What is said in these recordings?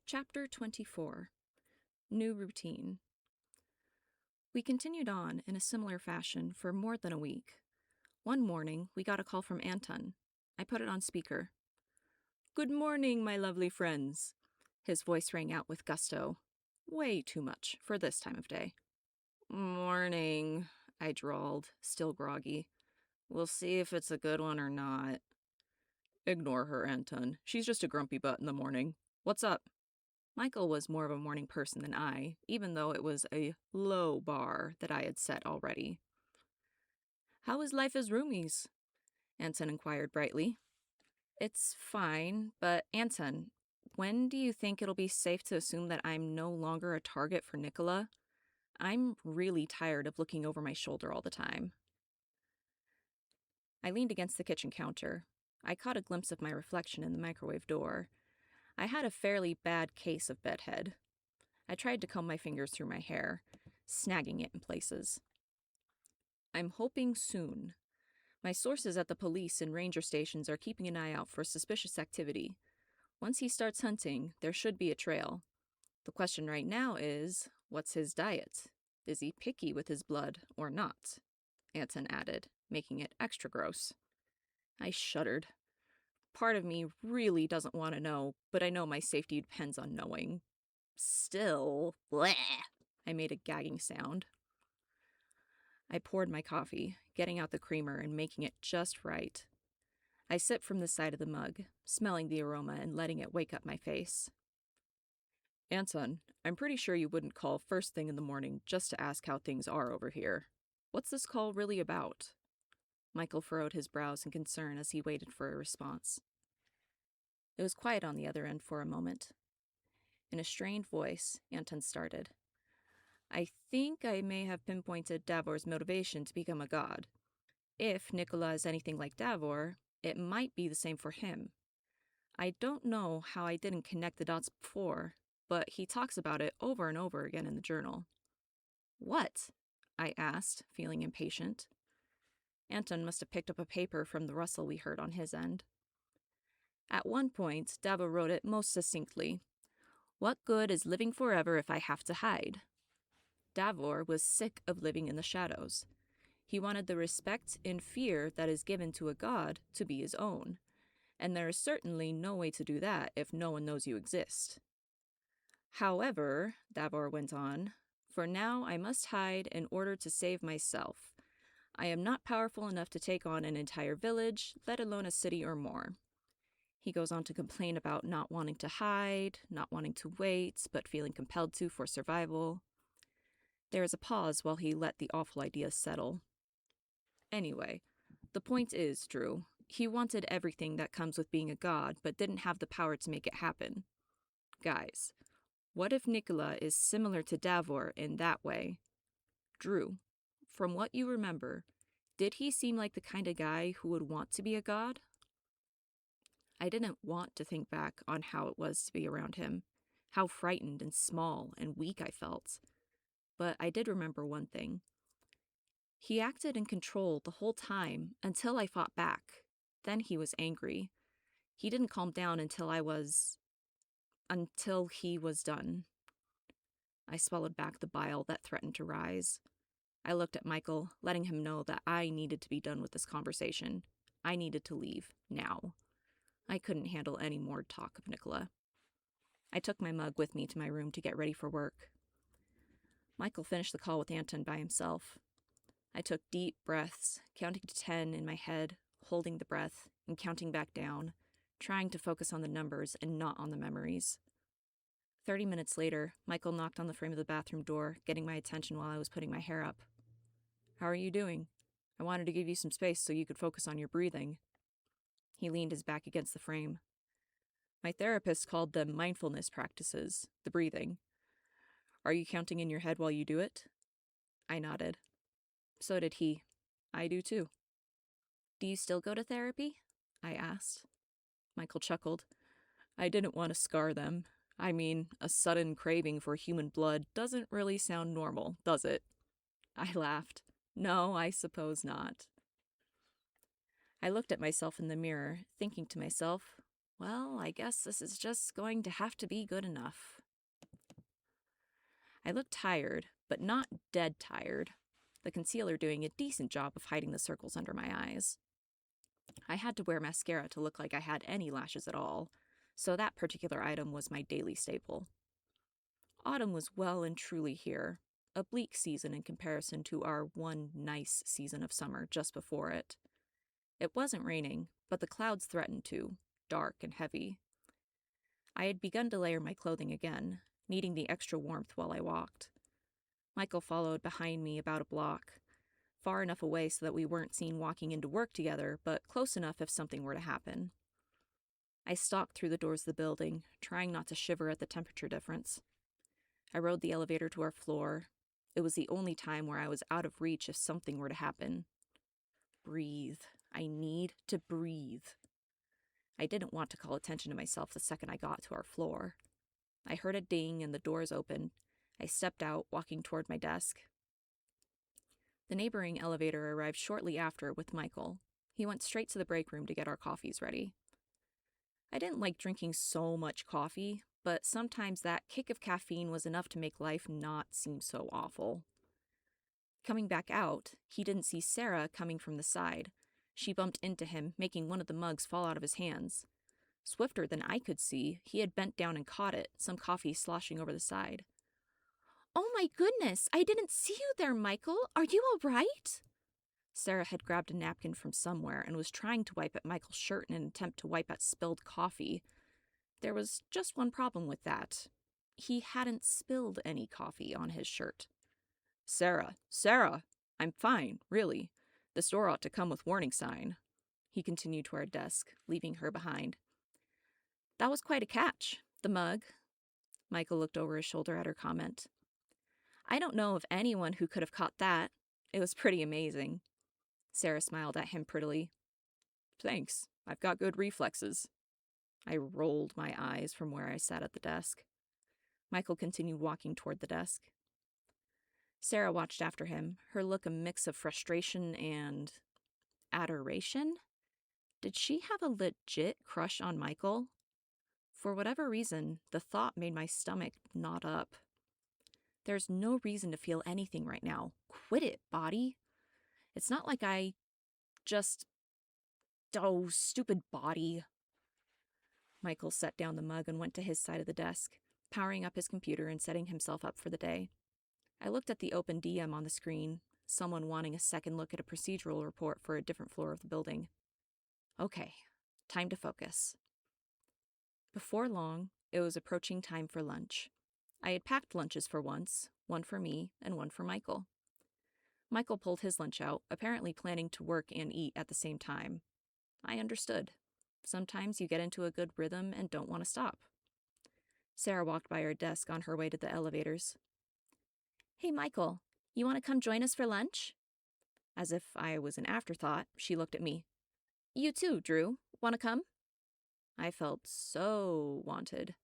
Chapter 24. New Routine. We continued on in a similar fashion for more than a week. One morning, we got a call from Anton. I put it on speaker. "Good morning, my lovely friends." His voice rang out with gusto. Way too much for this time of day. "Morning," I drawled, still groggy. "We'll see if it's a good one or not." "Ignore her, Anton. She's just a grumpy butt in the morning. What's up?" Michael was more of a morning person than I, even though it was a low bar that I had set already. "How is life as roomies?" Anton inquired brightly. "It's fine, but Anton, when do you think it'll be safe to assume that I'm no longer a target for Nicola? I'm really tired of looking over my shoulder all the time." I leaned against the kitchen counter. I caught a glimpse of my reflection in the microwave door. I had a fairly bad case of bedhead. I tried to comb my fingers through my hair, snagging it in places. "I'm hoping soon. My sources at the police and ranger stations are keeping an eye out for suspicious activity. Once he starts hunting, there should be a trail. The question right now is, what's his diet? Is he picky with his blood or not?" Anton added, making it extra gross. I shuddered. Part of me really doesn't want to know, but I know my safety depends on knowing. Still, bleh! I made a gagging sound. I poured my coffee, getting out the creamer and making it just right. I sipped from the side of the mug, smelling the aroma and letting it wake up my face. "Anton, I'm pretty sure you wouldn't call first thing in the morning just to ask how things are over here. What's this call really about?" Michael furrowed his brows in concern as he waited for a response. It was quiet on the other end for a moment. In a strained voice, Anton started. "I think I may have pinpointed Davor's motivation to become a god. If Nicola is anything like Davor, it might be the same for him. I don't know how I didn't connect the dots before, but he talks about it over and over again in the journal." "What?" I asked, feeling impatient. Anton must have picked up a paper from the rustle we heard on his end. "At one point, Davor wrote it most succinctly. 'What good is living forever if I have to hide?' Davor was sick of living in the shadows. He wanted the respect and fear that is given to a god to be his own, and there is certainly no way to do that if no one knows you exist. However," Davor went on, "for now I must hide in order to save myself. I am not powerful enough to take on an entire village, let alone a city or more." He goes on to complain about not wanting to hide, not wanting to wait, but feeling compelled to for survival. There is a pause while he let the awful idea settle. "Anyway, the point is, Drew, he wanted everything that comes with being a god, but didn't have the power to make it happen. Guys, what if Nicola is similar to Davor in that way? Drew, from what you remember, did he seem like the kind of guy who would want to be a god?" I didn't want to think back on how it was to be around him, how frightened and small and weak I felt. But I did remember one thing. He acted in control the whole time until I fought back. Then he was angry. He didn't calm down until he was done. I swallowed back the bile that threatened to rise. I looked at Michael, letting him know that I needed to be done with this conversation. I needed to leave, now. I couldn't handle any more talk of Nicola. I took my mug with me to my room to get ready for work. Michael finished the call with Anton by himself. I took deep breaths, counting to 10 in my head, holding the breath, and counting back down, trying to focus on the numbers and not on the memories. 30 minutes later, Michael knocked on the frame of the bathroom door, getting my attention while I was putting my hair up. "How are you doing? I wanted to give you some space so you could focus on your breathing." He leaned his back against the frame. "My therapist called them mindfulness practices, the breathing. Are you counting in your head while you do it?" I nodded. So did he. I do too. "Do you still go to therapy?" I asked. Michael chuckled. "I didn't want to scar them. I mean, a sudden craving for human blood doesn't really sound normal, does it?" I laughed. "No, I suppose not." I looked at myself in the mirror, thinking to myself, Well, I guess this is just going to have to be good enough. I looked tired, but not dead tired, the concealer doing a decent job of hiding the circles under my eyes. I had to wear mascara to look like I had any lashes at all, so that particular item was my daily staple. Autumn was well and truly here, a bleak season in comparison to our one nice season of summer just before it. It wasn't raining, but the clouds threatened to, dark and heavy. I had begun to layer my clothing again, needing the extra warmth while I walked. Michael followed behind me about a block, far enough away so that we weren't seen walking into work together, but close enough if something were to happen. I stalked through the doors of the building, trying not to shiver at the temperature difference. I rode the elevator to our floor. It was the only time where I was out of reach if something were to happen. Breathe. I need to breathe. I didn't want to call attention to myself the second I got to our floor. I heard a ding and the doors opened. I stepped out, walking toward my desk. The neighboring elevator arrived shortly after with Michael. He went straight to the break room to get our coffees ready. I didn't like drinking so much coffee, but sometimes that kick of caffeine was enough to make life not seem so awful. Coming back out, he didn't see Sarah coming from the side. She bumped into him, making one of the mugs fall out of his hands. Swifter than I could see, he had bent down and caught it, some coffee sloshing over the side. "Oh my goodness, I didn't see you there, Michael. Are you all right?" Sarah had grabbed a napkin from somewhere and was trying to wipe at Michael's shirt in an attempt to wipe at spilled coffee. There was just one problem with that. He hadn't spilled any coffee on his shirt. Sarah, I'm fine, really. This door ought to come with warning sign." He continued to our desk, leaving her behind. "That was quite a catch. The mug." Michael looked over his shoulder at her comment. "I don't know of anyone who could have caught that. It was pretty amazing." Sarah smiled at him prettily. "Thanks. I've got good reflexes." I rolled my eyes from where I sat at the desk. Michael continued walking toward the desk. Sarah watched after him, her look a mix of frustration and adoration. Did she have a legit crush on Michael? For whatever reason, the thought made my stomach knot up. There's no reason to feel anything right now. Quit it, body. It's not like I just... Oh, stupid body. Michael set down the mug and went to his side of the desk, powering up his computer and setting himself up for the day. I looked at the open DM on the screen, someone wanting a second look at a procedural report for a different floor of the building. Okay, time to focus. Before long, it was approaching time for lunch. I had packed lunches for once, one for me and one for Michael. Michael pulled his lunch out, apparently planning to work and eat at the same time. I understood. Sometimes you get into a good rhythm and don't want to stop. Sarah walked by our desk on her way to the elevators. "Hey, Michael, you want to come join us for lunch?" As if I was an afterthought, she looked at me. "You too, Drew. Want to come?" I felt so wanted.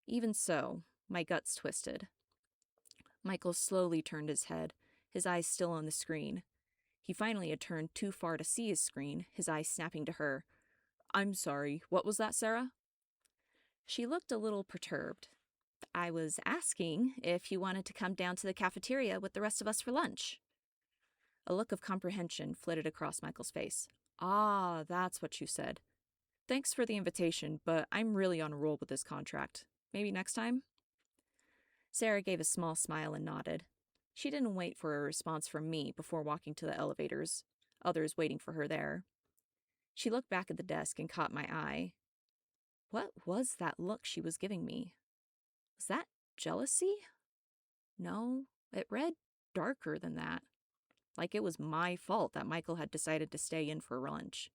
Even so, my guts twisted. Michael slowly turned his head, his eyes still on the screen. He finally had turned too far to see his screen, his eyes snapping to her. "I'm sorry, what was that, Sarah?" She looked a little perturbed. "I was asking if you wanted to come down to the cafeteria with the rest of us for lunch." A look of comprehension flitted across Michael's face. "Ah, that's what you said. Thanks for the invitation, but I'm really on a roll with this contract. Maybe next time?" Sarah gave a small smile and nodded. She didn't wait for a response from me before walking to the elevators, others waiting for her there. She looked back at the desk and caught my eye. What was that look she was giving me? Was that jealousy? No, it read darker than that. Like it was my fault that Michael had decided to stay in for lunch.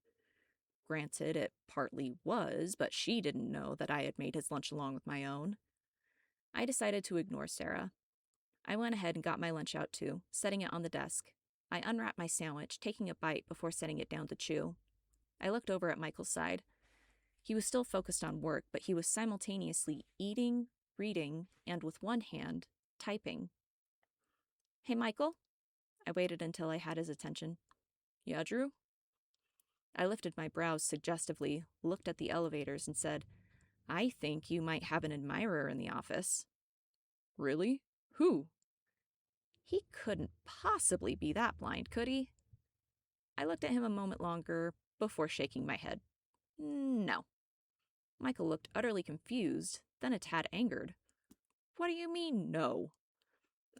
Granted, it partly was, but she didn't know that I had made his lunch along with my own. I decided to ignore Sarah. I went ahead and got my lunch out too, setting it on the desk. I unwrapped my sandwich, taking a bite before setting it down to chew. I looked over at Michael's side. He was still focused on work, but he was simultaneously eating, reading, and with one hand, typing. "Hey, Michael?" I waited until I had his attention. "Yeah, Drew?" I lifted my brows suggestively, looked at the elevators, and said, I think you might have an admirer in the office. Really? Who? He couldn't possibly be that blind, could he? I looked at him a moment longer before shaking my head. No. Michael looked utterly confused, then a tad angered. What do you mean, no?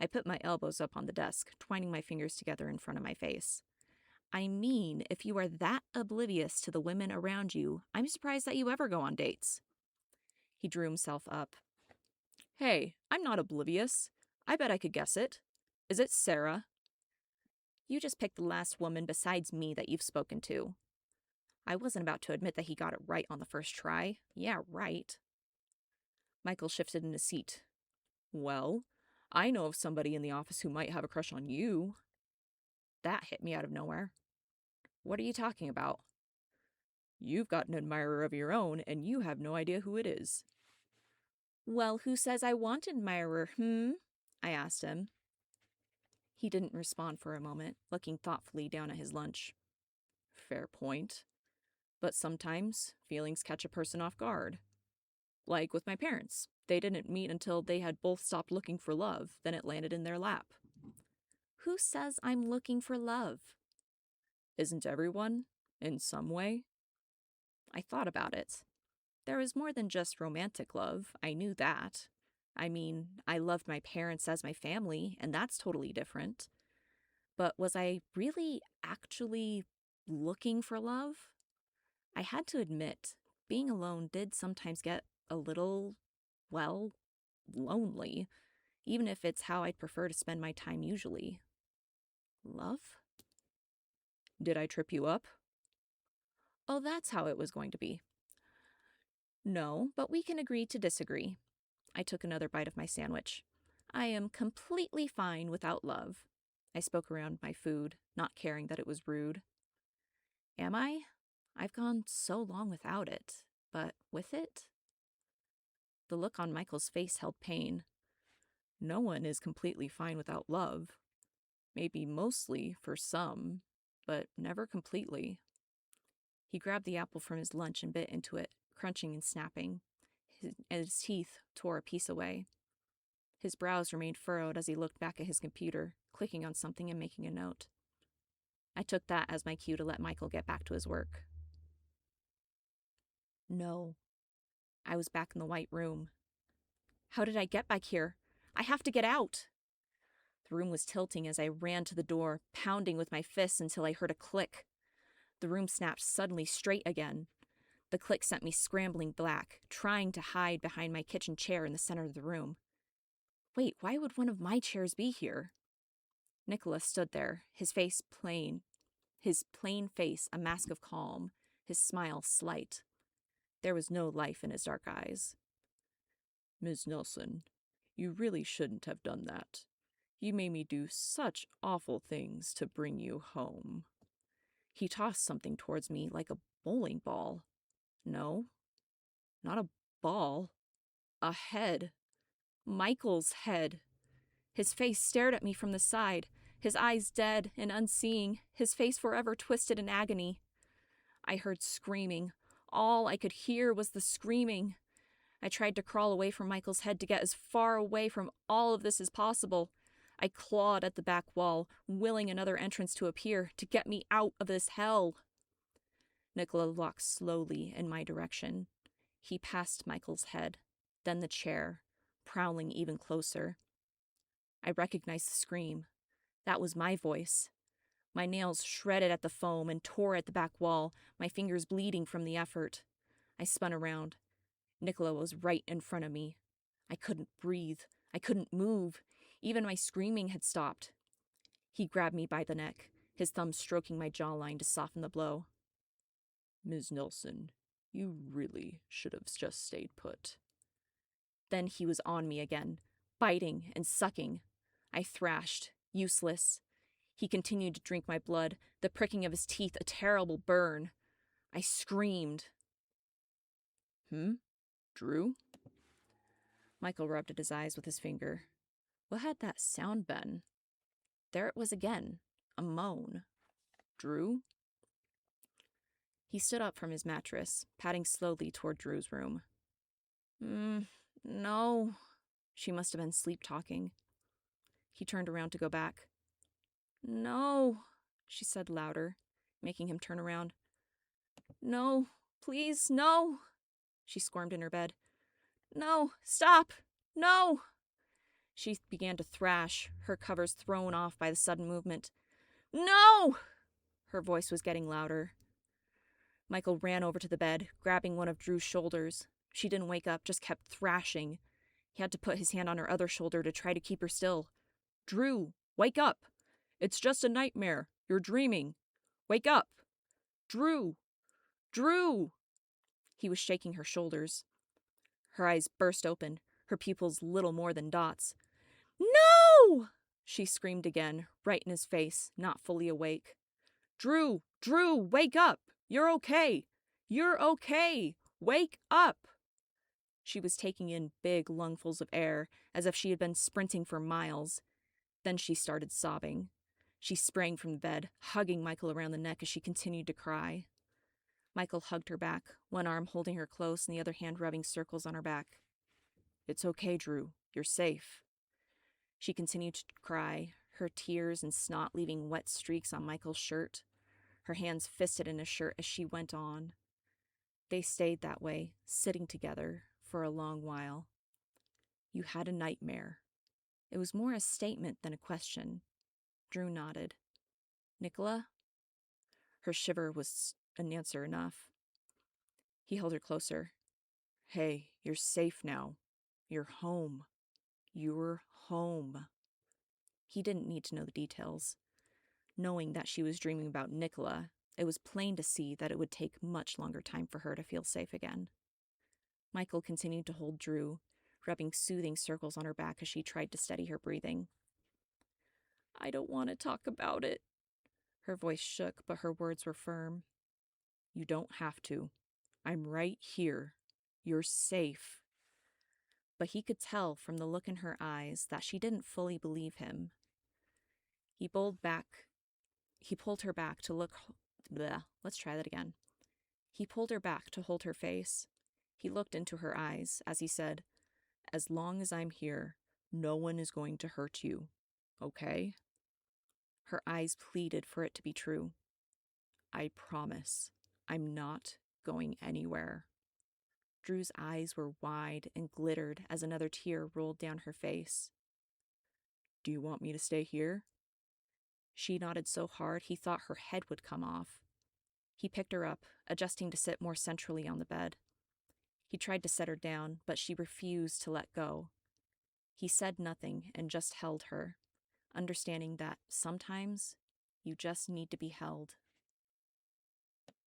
I put my elbows up on the desk, twining my fingers together in front of my face. I mean, if you are that oblivious to the women around you, I'm surprised that you ever go on dates. He drew himself up. Hey, I'm not oblivious. I bet I could guess it. Is it Sarah? You just picked the last woman besides me that you've spoken to. I wasn't about to admit that he got it right on the first try. Yeah, right. Michael shifted in his seat. Well, I know of somebody in the office who might have a crush on you. That hit me out of nowhere. What are you talking about? You've got an admirer of your own, and you have no idea who it is. Well, who says I want an admirer, I asked him. He didn't respond for a moment, looking thoughtfully down at his lunch. Fair point. But sometimes feelings catch a person off guard. Like with my parents. They didn't meet until they had both stopped looking for love, then it landed in their lap. Who says I'm looking for love? Isn't everyone? In some way? I thought about it. There was more than just romantic love, I knew that. I mean, I loved my parents as my family, and that's totally different. But was I really actually looking for love? I had to admit, being alone did sometimes get a little, well, lonely, even if it's how I'd prefer to spend my time usually. Love? Did I trip you up? Oh, that's how it was going to be. No, but we can agree to disagree. I took another bite of my sandwich. I am completely fine without love. I spoke around my food, not caring that it was rude. Am I? I've gone so long without it, but with it? The look on Michael's face held pain. No one is completely fine without love. Maybe mostly for some, but never completely. He grabbed the apple from his lunch and bit into it, crunching and snapping. His teeth tore a piece away. His brows remained furrowed as he looked back at his computer, clicking on something and making a note. I took that as my cue to let Michael get back to his work. No. I was back in the white room. How did I get back here? I have to get out! The room was tilting as I ran to the door, pounding with my fists until I heard a click. The room snapped suddenly straight again. The click sent me scrambling back, trying to hide behind my kitchen chair in the center of the room. Wait, why would one of my chairs be here? Nicholas stood there, his plain face a mask of calm, his smile slight. There was no life in his dark eyes. Ms. Nelson, you really shouldn't have done that. You made me do such awful things to bring you home. He tossed something towards me like a bowling ball. No, not a ball. A head. Michael's head. His face stared at me from the side, his eyes dead and unseeing, his face forever twisted in agony. I heard screaming. All I could hear was the screaming. I tried to crawl away from Michael's head to get as far away from all of this as possible. I clawed at the back wall, willing another entrance to appear to get me out of this hell. Nicola walked slowly in my direction. He passed Michael's head, then the chair, prowling even closer. I recognized the scream. That was my voice. My nails shredded at the foam and tore at the back wall, my fingers bleeding from the effort. I spun around. Nicola was right in front of me. I couldn't breathe. I couldn't move. Even my screaming had stopped. He grabbed me by the neck, his thumb stroking my jawline to soften the blow. Ms. Nelson, you really should have just stayed put. Then he was on me again, biting and sucking. I thrashed, useless. He continued to drink my blood, the pricking of his teeth a terrible burn. I screamed. Drew? Michael rubbed at his eyes with his finger. What had that sound been? There it was again, a moan. Drew? He stood up from his mattress, padding slowly toward Drew's room. No. She must have been sleep-talking. He turned around to go back. No, she said louder, making him turn around. No, please, no. She squirmed in her bed. No, stop, no. She began to thrash, her covers thrown off by the sudden movement. No! Her voice was getting louder. Michael ran over to the bed, grabbing one of Drew's shoulders. She didn't wake up, just kept thrashing. He had to put his hand on her other shoulder to try to keep her still. Drew, wake up! It's just a nightmare. You're dreaming. Wake up! Drew! Drew! He was shaking her shoulders. Her eyes burst open, her pupils little more than dots. No! She screamed again, right in his face, not fully awake. Drew! Drew, wake up! You're okay! You're okay! Wake up! She was taking in big lungfuls of air, as if she had been sprinting for miles. Then she started sobbing. She sprang from the bed, hugging Michael around the neck as she continued to cry. Michael hugged her back, one arm holding her close and the other hand rubbing circles on her back. It's okay, Drew. You're safe. She continued to cry, her tears and snot leaving wet streaks on Michael's shirt, her hands fisted in his shirt as she went on. They stayed that way, sitting together, for a long while. You had a nightmare. It was more a statement than a question. Drew nodded. Nicola? Her shiver was an answer enough. He held her closer. Hey, you're safe now. You're home. You're home. He didn't need to know the details. Knowing that she was dreaming about Nicola, it was plain to see that it would take much longer time for her to feel safe again. Michael continued to hold Drew, rubbing soothing circles on her back as she tried to steady her breathing. I don't want to talk about it. Her voice shook, but her words were firm. You don't have to. I'm right here. You're safe. But he could tell from the look in her eyes that she didn't fully believe him. He pulled her back to look... Let's try that again. He pulled her back to hold her face. He looked into her eyes as he said, As long as I'm here, no one is going to hurt you. Okay? Her eyes pleaded for it to be true. I promise. I'm not going anywhere. Drew's eyes were wide and glittered as another tear rolled down her face. Do you want me to stay here? She nodded so hard he thought her head would come off. He picked her up, adjusting to sit more centrally on the bed. He tried to set her down, but she refused to let go. He said nothing and just held her, understanding that sometimes you just need to be held